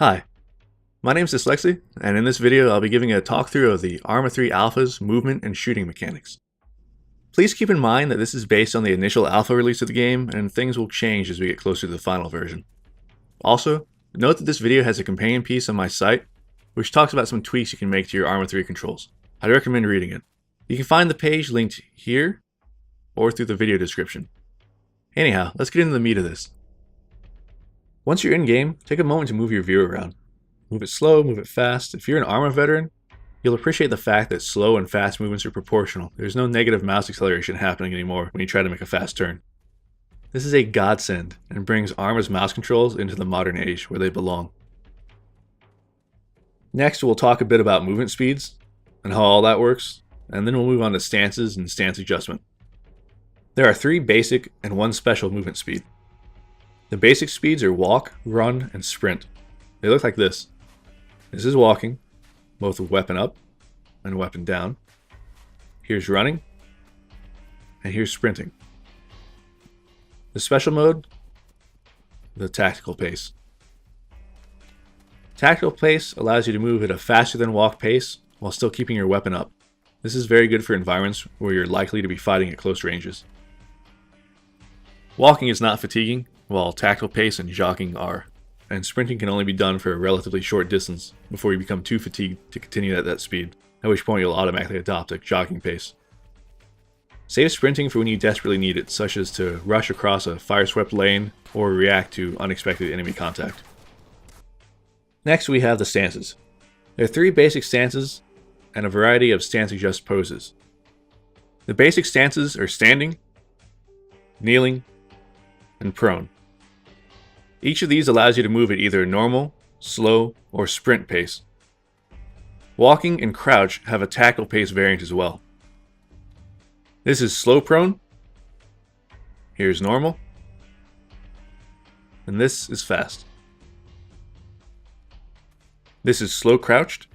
Hi, my name is TEXZ, and in this video I'll be giving a talkthrough of the Arma 3 Alpha's movement and shooting mechanics. Please keep in mind that this is based on the initial alpha release of the game, and things will change as we get closer to the final version. Also, note that this video has a companion piece on my site, which talks about some tweaks you can make to your Arma 3 controls. I'd recommend reading it. You can find the page linked here, or through the video description. Anyhow, let's get into the meat of this. Once you're in game, take a moment to move your view around. Move it slow, move it fast. If you're an Arma veteran, you'll appreciate the fact that slow and fast movements are proportional. There's no negative mouse acceleration happening anymore when you try to make a fast turn. This is a godsend and brings Arma's mouse controls into the modern age where they belong. Next, we'll talk a bit about movement speeds and how all that works, and then we'll move on to stances and stance adjustment. There are 3 basic and 1 special movement speed. The basic speeds are walk, run, and sprint. They look like this. This is walking, both with weapon up and weapon down. Here's running, and here's sprinting. The special mode, the tactical pace. Tactical pace allows you to move at a faster than walk pace while still keeping your weapon up. This is very good for environments where you're likely to be fighting at close ranges. Walking is not fatiguing, while tactical pace and jogging are, and sprinting can only be done for a relatively short distance before you become too fatigued to continue at that speed, at which point you'll automatically adopt a jogging pace. Save sprinting for when you desperately need it, such as to rush across a fire-swept lane or react to unexpected enemy contact. Next, we have the stances. There are 3 basic stances and a variety of stance adjust poses. The basic stances are standing, kneeling, and prone. Each of these allows you to move at either normal, slow, or sprint pace. Walking and crouch have a tactical pace variant as well. This is slow prone, here's normal, and this is fast. This is slow crouched,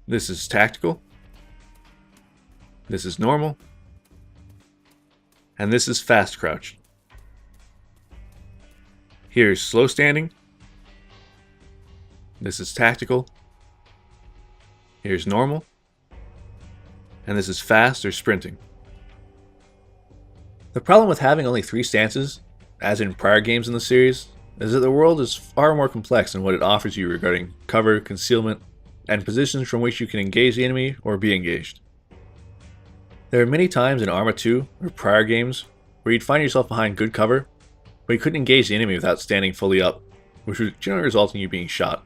this is tactical, this is normal, and this is fast crouched. Here's slow standing, this is tactical, here's normal, and this is fast or sprinting. The problem with having only 3 stances, as in prior games in the series, is that the world is far more complex than what it offers you regarding cover, concealment, and positions from which you can engage the enemy or be engaged. There are many times in Arma 2 or prior games where you'd find yourself behind good cover, but you couldn't engage the enemy without standing fully up, which would generally result in you being shot.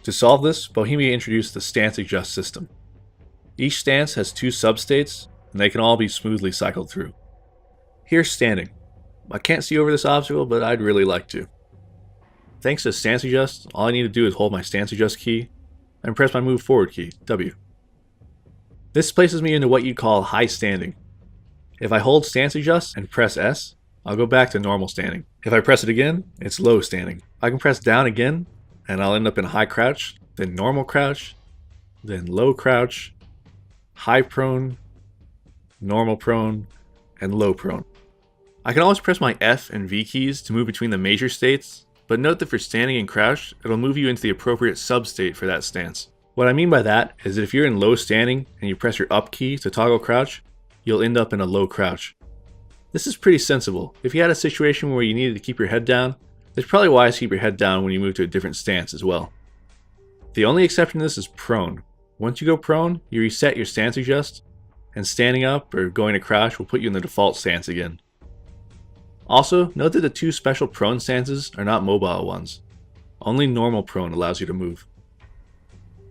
To solve this, Bohemia introduced the stance adjust system. Each stance has 2 substates, and they can all be smoothly cycled through. Here's standing. I can't see over this obstacle, but I'd really like to. Thanks to stance adjust, all I need to do is hold my stance adjust key and press my move forward key, W. This places me into what you'd call high standing. If I hold stance adjust and press S, I'll go back to normal standing. If I press it again, it's low standing. I can press down again, and I'll end up in high crouch, then normal crouch, then low crouch, high prone, normal prone, and low prone. I can always press my F and V keys to move between the major states, but note that for standing and crouch, it'll move you into the appropriate substate for that stance. What I mean by that is that if you're in low standing and you press your up key to toggle crouch, you'll end up in a low crouch. This is pretty sensible. If you had a situation where you needed to keep your head down, it's probably wise to keep your head down when you move to a different stance as well. The only exception to this is prone. Once you go prone, you reset your stance adjust, and standing up or going to crouch will put you in the default stance again. Also, note that the 2 special prone stances are not mobile ones. Only normal prone allows you to move.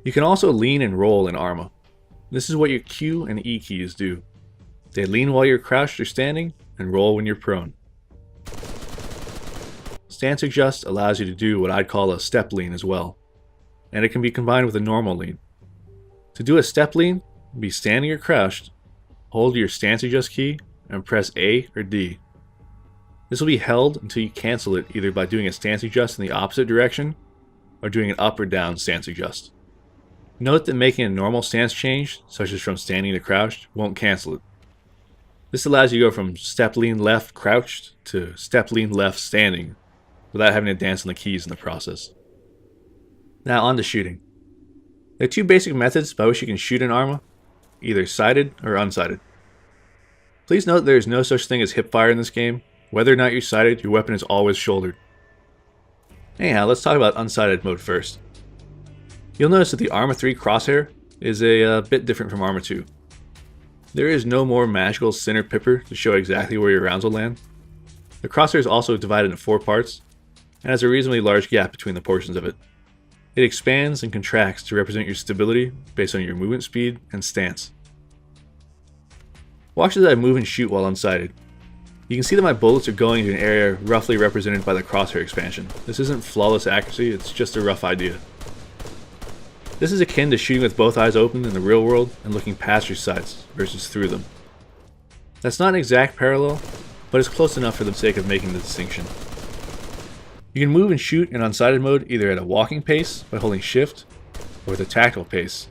You can also lean and roll in Arma. This is what your Q and E keys do. They lean while you're crouched or standing, and roll when you're prone. Stance adjust allows you to do what I'd call a step lean as well, and it can be combined with a normal lean. To do a step lean, be standing or crouched, hold your stance adjust key, and press A or D. This will be held until you cancel it either by doing a stance adjust in the opposite direction, or doing an up or down stance adjust. Note that making a normal stance change, such as from standing to crouched, won't cancel it. This allows you to go from step lean left crouched to step lean left standing, without having to dance on the keys in the process. Now on to shooting. There are two basic methods by which you can shoot in Arma, either sighted or unsighted. Please note there is no such thing as hip fire in this game. Whether or not you're sighted, your weapon is always shouldered. Anyhow, let's talk about unsighted mode first. You'll notice that the Arma 3 crosshair is a bit different from Arma 2. There is no more magical center pipper to show exactly where your rounds will land. The crosshair is also divided into 4 parts, and has a reasonably large gap between the portions of it. It expands and contracts to represent your stability based on your movement speed and stance. Watch as I move and shoot while unsighted. You can see that my bullets are going to an area roughly represented by the crosshair expansion. This isn't flawless accuracy, it's just a rough idea. This is akin to shooting with both eyes open in the real world and looking past your sights versus through them. That's not an exact parallel, but it's close enough for the sake of making the distinction. You can move and shoot in unsighted mode either at a walking pace by holding shift, or with a tactical pace.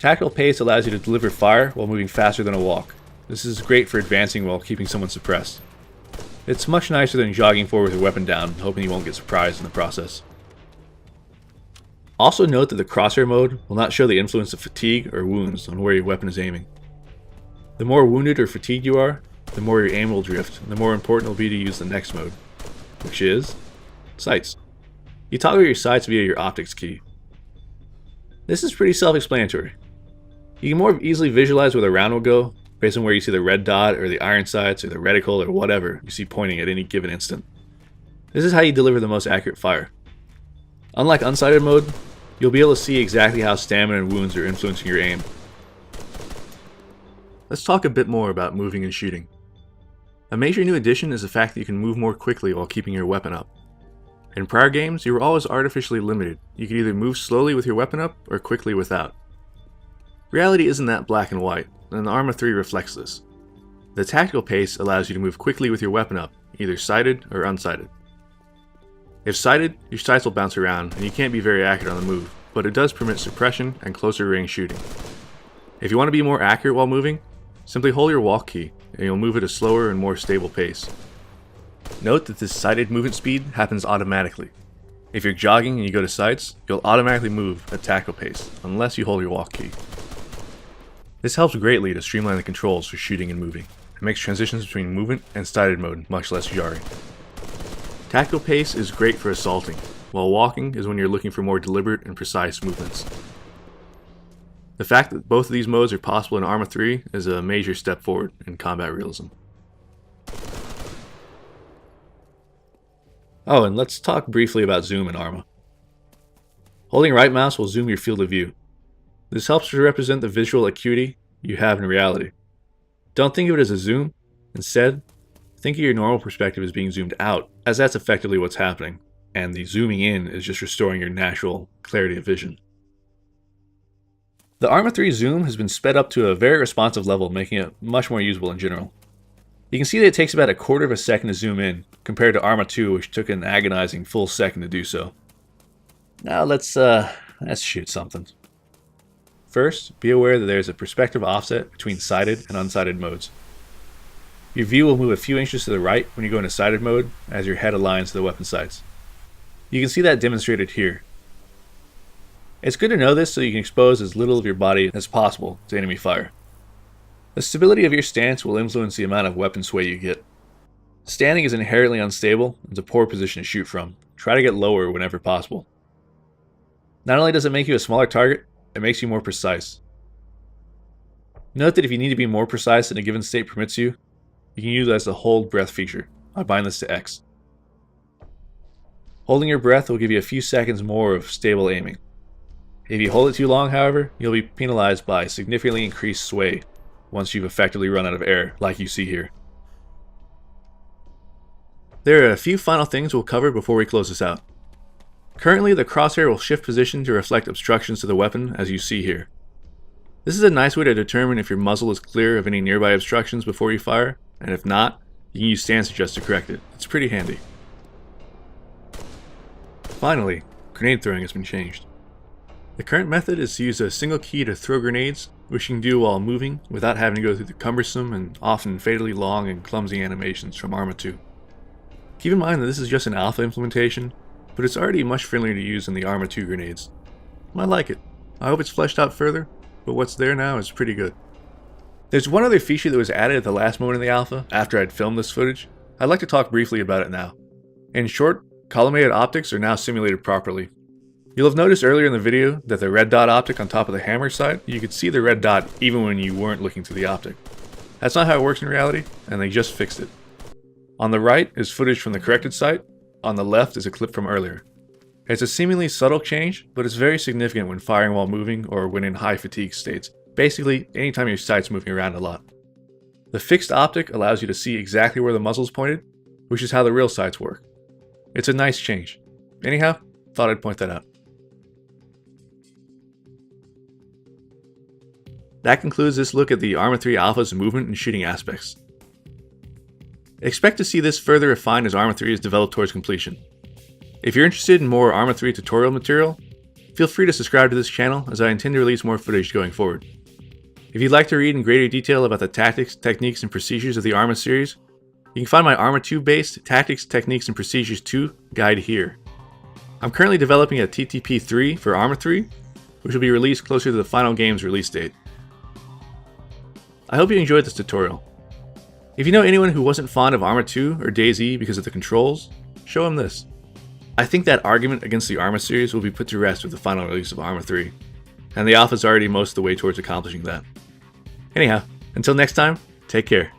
Tactical pace allows you to deliver fire while moving faster than a walk. This is great for advancing while keeping someone suppressed. It's much nicer than jogging forward with your weapon down, hoping you won't get surprised in the process. Also note that the crosshair mode will not show the influence of fatigue or wounds on where your weapon is aiming. The more wounded or fatigued you are, the more your aim will drift, and the more important it will be to use the next mode, which is sights. You toggle your sights via your optics key. This is pretty self-explanatory. You can more easily visualize where the round will go based on where you see the red dot or the iron sights or the reticle or whatever you see pointing at any given instant. This is how you deliver the most accurate fire. Unlike unsighted mode, you'll be able to see exactly how stamina and wounds are influencing your aim. Let's talk a bit more about moving and shooting. A major new addition is the fact that you can move more quickly while keeping your weapon up. In prior games, you were always artificially limited. You could either move slowly with your weapon up or quickly without. Reality isn't that black and white, and the Arma 3 reflects this. The tactical pace allows you to move quickly with your weapon up, either sighted or unsighted. If sighted, your sights will bounce around and you can't be very accurate on the move, but it does permit suppression and closer range shooting. If you want to be more accurate while moving, simply hold your walk key and you'll move at a slower and more stable pace. Note that this sighted movement speed happens automatically. If you're jogging and you go to sights, you'll automatically move at tactical pace, unless you hold your walk key. This helps greatly to streamline the controls for shooting and moving. It makes transitions between movement and sighted mode much less jarring. Tactical pace is great for assaulting, while walking is when you're looking for more deliberate and precise movements. The fact that both of these modes are possible in Arma 3 is a major step forward in combat realism. Oh, and let's talk briefly about zoom in Arma. Holding right mouse will zoom your field of view. This helps to represent the visual acuity you have in reality. Don't think of it as a zoom. Instead, think of your normal perspective as being zoomed out, as that's effectively what's happening, and the zooming in is just restoring your natural clarity of vision. The Arma 3 zoom has been sped up to a very responsive level, making it much more usable in general. You can see that it takes about a quarter of a second to zoom in, compared to Arma 2, which took an agonizing full second to do so. Now let's shoot something. First, be aware that there is a perspective offset between sighted and unsighted modes. Your view will move a few inches to the right when you go into sighted mode, as your head aligns to the weapon sights. You can see that demonstrated here. It's good to know this so you can expose as little of your body as possible to enemy fire. The stability of your stance will influence the amount of weapon sway you get. Standing is inherently unstable and it's a poor position to shoot from. Try to get lower whenever possible. Not only does it make you a smaller target, it makes you more precise. Note that if you need to be more precise than a given state permits you, you can utilize the hold breath feature. I bind this to X. Holding your breath will give you a few seconds more of stable aiming. If you hold it too long, however, you'll be penalized by significantly increased sway once you've effectively run out of air, like you see here. There are a few final things we'll cover before we close this out. Currently, the crosshair will shift position to reflect obstructions to the weapon, as you see here. This is a nice way to determine if your muzzle is clear of any nearby obstructions before you fire, and if not, you can use stance adjust to correct it. It's pretty handy. Finally, grenade throwing has been changed. The current method is to use a single key to throw grenades, which you can do while moving without having to go through the cumbersome and often fatally long and clumsy animations from Arma 2. Keep in mind that this is just an alpha implementation, but it's already much friendlier to use than the Arma 2 grenades. I like it. I hope it's fleshed out further, but what's there now is pretty good. There's one other feature that was added at the last moment in the alpha, after I'd filmed this footage. I'd like to talk briefly about it now. In short, collimated optics are now simulated properly. You'll have noticed earlier in the video that the red dot optic on top of the hammer sight, you could see the red dot even when you weren't looking through the optic. That's not how it works in reality, and they just fixed it. On the right is footage from the corrected sight, on the left is a clip from earlier. It's a seemingly subtle change, but it's very significant when firing while moving or when in high fatigue states. Basically, anytime your sight's moving around a lot. The fixed optic allows you to see exactly where the muzzle's pointed, which is how the real sights work. It's a nice change. Anyhow, thought I'd point that out. That concludes this look at the Arma 3 Alpha's movement and shooting aspects. Expect to see this further refined as Arma 3 is developed towards completion. If you're interested in more Arma 3 tutorial material, feel free to subscribe to this channel as I intend to release more footage going forward. If you'd like to read in greater detail about the tactics, techniques, and procedures of the Arma series, you can find my Arma 2 based Tactics, Techniques, and Procedures 2 guide here. I'm currently developing a TTP3 for Arma 3, which will be released closer to the final game's release date. I hope you enjoyed this tutorial. If you know anyone who wasn't fond of Arma 2 or DayZ because of the controls, show them this. I think that argument against the Arma series will be put to rest with the final release of Arma 3, and the alpha is already most of the way towards accomplishing that. Anyhow, until next time, take care.